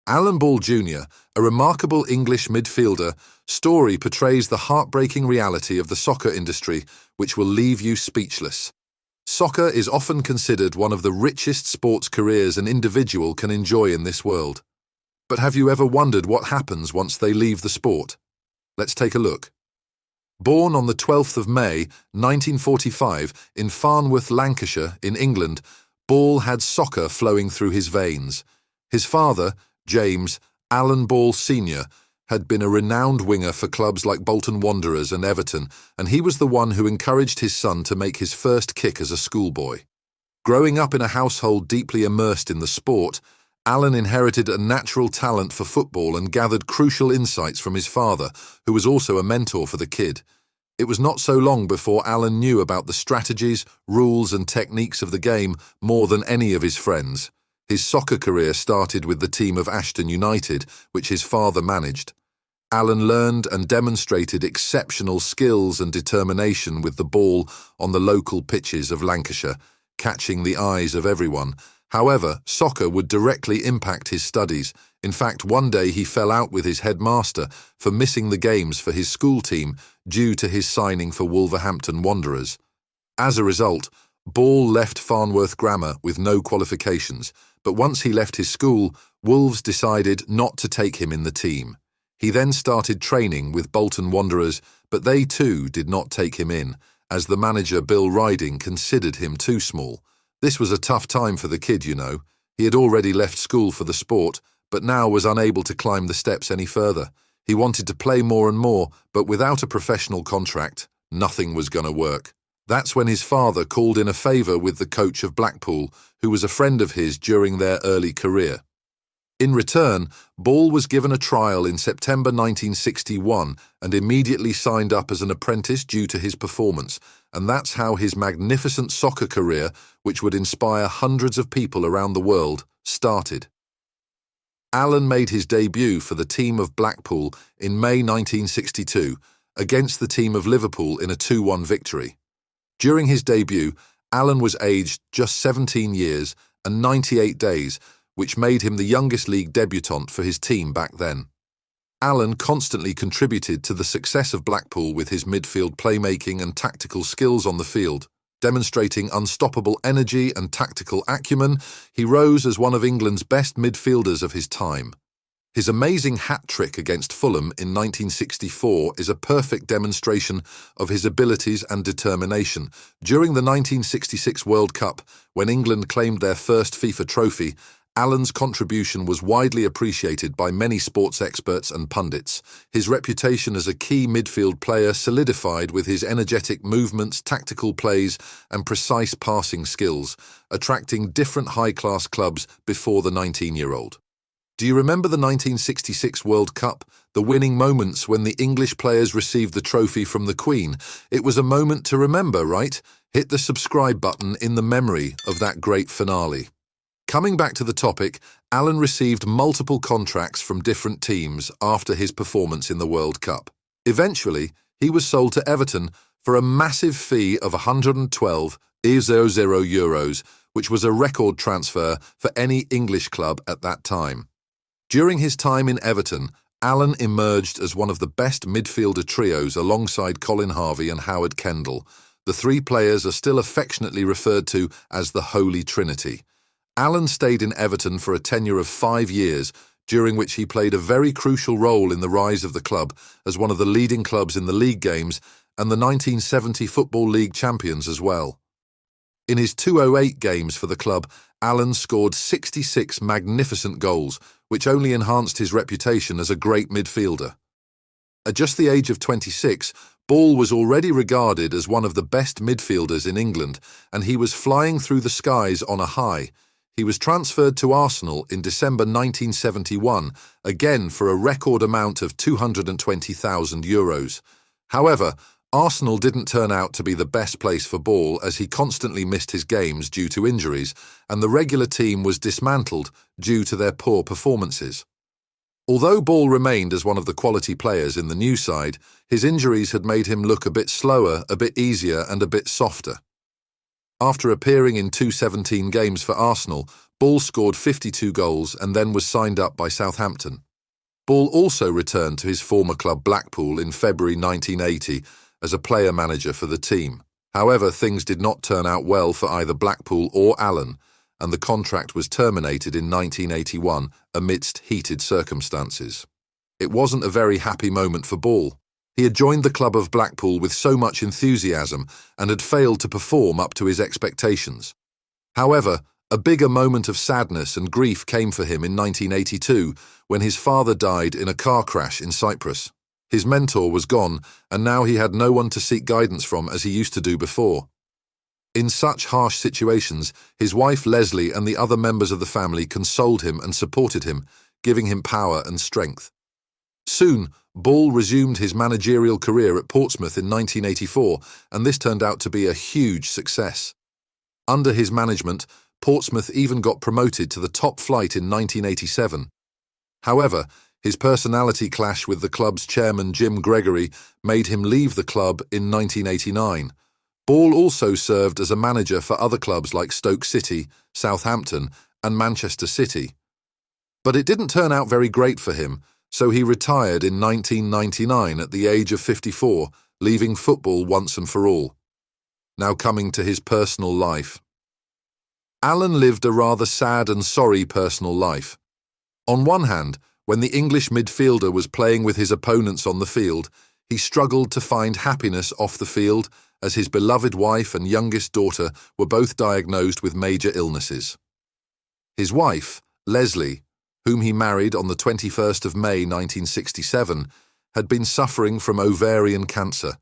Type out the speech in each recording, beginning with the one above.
Alan Ball Jr., a remarkable English midfielder, story portrays the heartbreaking reality of the soccer industry, which will leave you speechless. Soccer is often considered one of the richest sports careers an individual can enjoy in this world. But have you ever wondered what happens once they leave the sport? Let's take a look. Born on the 12th of May, 1945, in Farnworth, Lancashire, in England, Ball had soccer flowing through his veins. His father, James Alan Ball Sr., had been a renowned winger for clubs like Bolton Wanderers and Everton, and he was the one who encouraged his son to make his first kick as a schoolboy. Growing up in a household deeply immersed in the sport, Alan inherited a natural talent for football and gathered crucial insights from his father, who was also a mentor for the kid. It was not so long before Alan knew about the strategies, rules and techniques of the game more than any of his friends. His soccer career started with the team of Ashton United, which his father managed. Alan learned and demonstrated exceptional skills and determination with the ball on the local pitches of Lancashire, catching the eyes of everyone. However, soccer would directly impact his studies. In fact, one day he fell out with his headmaster for missing the games for his school team due to his signing for Wolverhampton Wanderers. As a result, Ball left Farnworth Grammar with no qualifications, but once he left his school, Wolves decided not to take him in the team. He then started training with Bolton Wanderers, but they too did not take him in, as the manager Bill Riding considered him too small. This was a tough time for the kid, you know. He had already left school for the sport, but now was unable to climb the steps any further. He wanted to play more and more, but without a professional contract, nothing was going to work. That's when his father called in a favour with the coach of Blackpool, who was a friend of his during their early career. In return, Ball was given a trial in September 1961 and immediately signed up as an apprentice due to his performance, and that's how his magnificent soccer career, which would inspire hundreds of people around the world, started. Alan made his debut for the team of Blackpool in May 1962 against the team of Liverpool in a 2-1 victory. During his debut, Alan was aged just 17 years and 98 days, which made him the youngest league debutant for his team back then. Alan constantly contributed to the success of Blackpool with his midfield playmaking and tactical skills on the field. Demonstrating unstoppable energy and tactical acumen, he rose as one of England's best midfielders of his time. His amazing hat-trick against Fulham in 1964 is a perfect demonstration of his abilities and determination. During the 1966 World Cup, when England claimed their first FIFA trophy, Alan's contribution was widely appreciated by many sports experts and pundits. His reputation as a key midfield player solidified with his energetic movements, tactical plays, and precise passing skills, attracting different high-class clubs before the 19-year-old. Do you remember the 1966 World Cup, the winning moments when the English players received the trophy from the Queen? It was a moment to remember, right? Hit the subscribe button in the memory of that great finale. Coming back to the topic, Alan received multiple contracts from different teams after his performance in the World Cup. Eventually, he was sold to Everton for a massive fee of €112,000, which was a record transfer for any English club at that time. During his time in Everton, Alan emerged as one of the best midfielder trios alongside Colin Harvey and Howard Kendall. The three players are still affectionately referred to as the Holy Trinity. Alan stayed in Everton for a tenure of 5 years, during which he played a very crucial role in the rise of the club as one of the leading clubs in the league games and the 1970 Football League champions as well. In his 208 games for the club, Alan scored 66 magnificent goals, which only enhanced his reputation as a great midfielder. At just the age of 26, Ball was already regarded as one of the best midfielders in England, and he was flying through the skies on a high. He was transferred to Arsenal in December 1971, again for a record amount of €220,000. However, Arsenal didn't turn out to be the best place for Ball, as he constantly missed his games due to injuries, and the regular team was dismantled due to their poor performances. Although Ball remained as one of the quality players in the new side, his injuries had made him look a bit slower, a bit easier and a bit softer. After appearing in 217 games for Arsenal, Ball scored 52 goals and then was signed up by Southampton. Ball also returned to his former club Blackpool in February 1980 as a player-manager for the team. However, things did not turn out well for either Blackpool or Allen, and the contract was terminated in 1981 amidst heated circumstances. It wasn't a very happy moment for Ball. He had joined the club of Blackpool with so much enthusiasm and had failed to perform up to his expectations. However, a bigger moment of sadness and grief came for him in 1982 when his father died in a car crash in Cyprus. His mentor was gone, and now he had no one to seek guidance from as he used to do before. In such harsh situations, his wife Leslie and the other members of the family consoled him and supported him, giving him power and strength. Soon, Ball resumed his managerial career at Portsmouth in 1984, and this turned out to be a huge success. Under his management, Portsmouth even got promoted to the top flight in 1987. However, his personality clash with the club's chairman Jim Gregory made him leave the club in 1989. Ball also served as a manager for other clubs like Stoke City, Southampton, and Manchester City. But it didn't turn out very great for him, so he retired in 1999 at the age of 54, leaving football once and for all. Now coming to his personal life. Allen lived a rather sad and sorry personal life. On one hand, when the English midfielder was playing with his opponents on the field, he struggled to find happiness off the field as his beloved wife and youngest daughter were both diagnosed with major illnesses. His wife, Leslie, whom he married on the 21st of May 1967, had been suffering from ovarian cancer,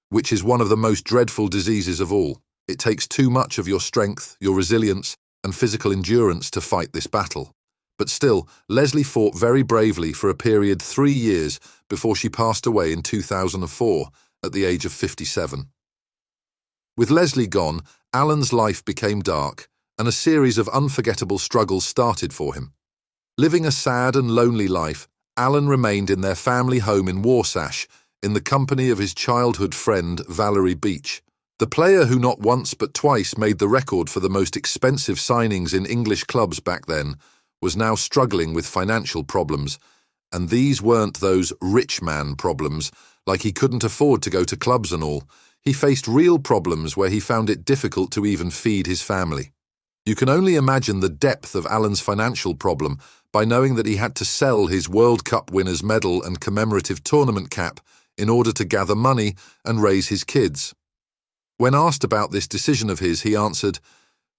which is one of the most dreadful diseases of all. It takes too much of your strength, your resilience, and physical endurance to fight this battle. But still, Leslie fought very bravely for a period 3 years before she passed away in 2004 at the age of 57. With Leslie gone, Allen's life became dark, and a series of unforgettable struggles started for him. Living a sad and lonely life, Allen remained in their family home in Warsash in the company of his childhood friend Valerie Beach. The player who not once but twice made the record for the most expensive signings in English clubs back then was now struggling with financial problems, and these weren't those rich man problems, like he couldn't afford to go to clubs and all. He faced real problems where he found it difficult to even feed his family. You can only imagine the depth of Allen's financial problem by knowing that he had to sell his World Cup winners' medal and commemorative tournament cap in order to gather money and raise his kids. When asked about this decision of his, he answered,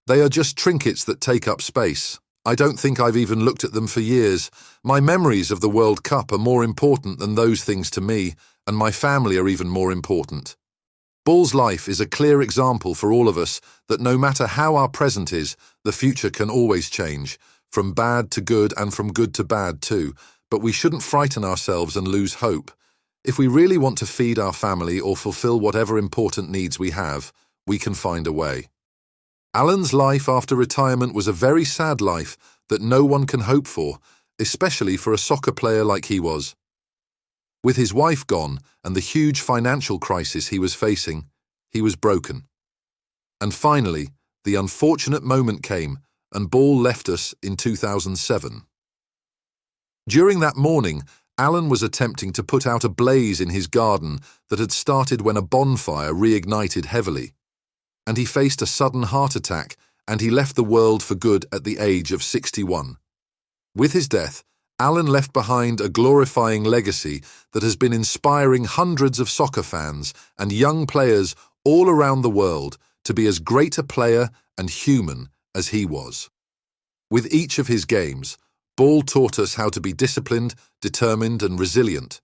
"They are just trinkets that take up space. I don't think I've even looked at them for years. My memories of the World Cup are more important than those things to me, and my family are even more important." Ball's life is a clear example for all of us that no matter how our present is, the future can always change, from bad to good and from good to bad too, but we shouldn't frighten ourselves and lose hope. If we really want to feed our family or fulfill whatever important needs we have, we can find a way. Allen's life after retirement was a very sad life that no one can hope for, especially for a soccer player like he was. With his wife gone and the huge financial crisis he was facing, he was broken. And finally, the unfortunate moment came, and Ball left us in 2007. During that morning, Allen was attempting to put out a blaze in his garden that had started when a bonfire reignited heavily, and he faced a sudden heart attack, and he left the world for good at the age of 61. With his death, Allen left behind a glorifying legacy that has been inspiring hundreds of soccer fans and young players all around the world to be as great a player and human as he was. With each of his games, Ball taught us how to be disciplined, determined and resilient.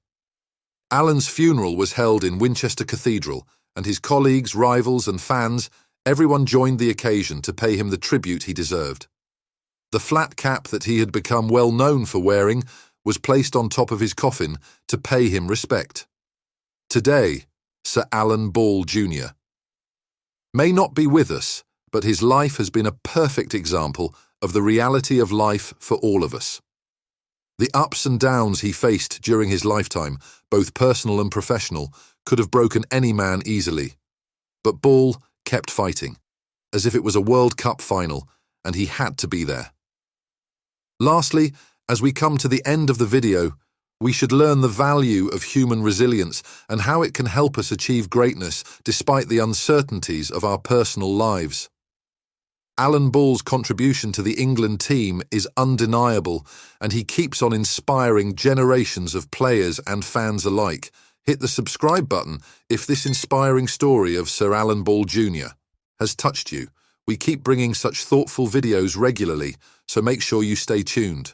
Allen's funeral was held in Winchester Cathedral, and his colleagues, rivals and fans, everyone joined the occasion to pay him the tribute he deserved. The flat cap that he had become well known for wearing was placed on top of his coffin to pay him respect. Today, Sir Allen Ball Jr. may not be with us, but his life has been a perfect example of the reality of life for all of us. The ups and downs he faced during his lifetime, both personal and professional, could have broken any man easily. But Ball kept fighting, as if it was a World Cup final, and he had to be there. Lastly, as we come to the end of the video, we should learn the value of human resilience and how it can help us achieve greatness despite the uncertainties of our personal lives. Alan Ball's contribution to the England team is undeniable, and he keeps on inspiring generations of players and fans alike. Hit the subscribe button if this inspiring story of Sir Alan Ball Jr. has touched you. We keep bringing such thoughtful videos regularly, so make sure you stay tuned.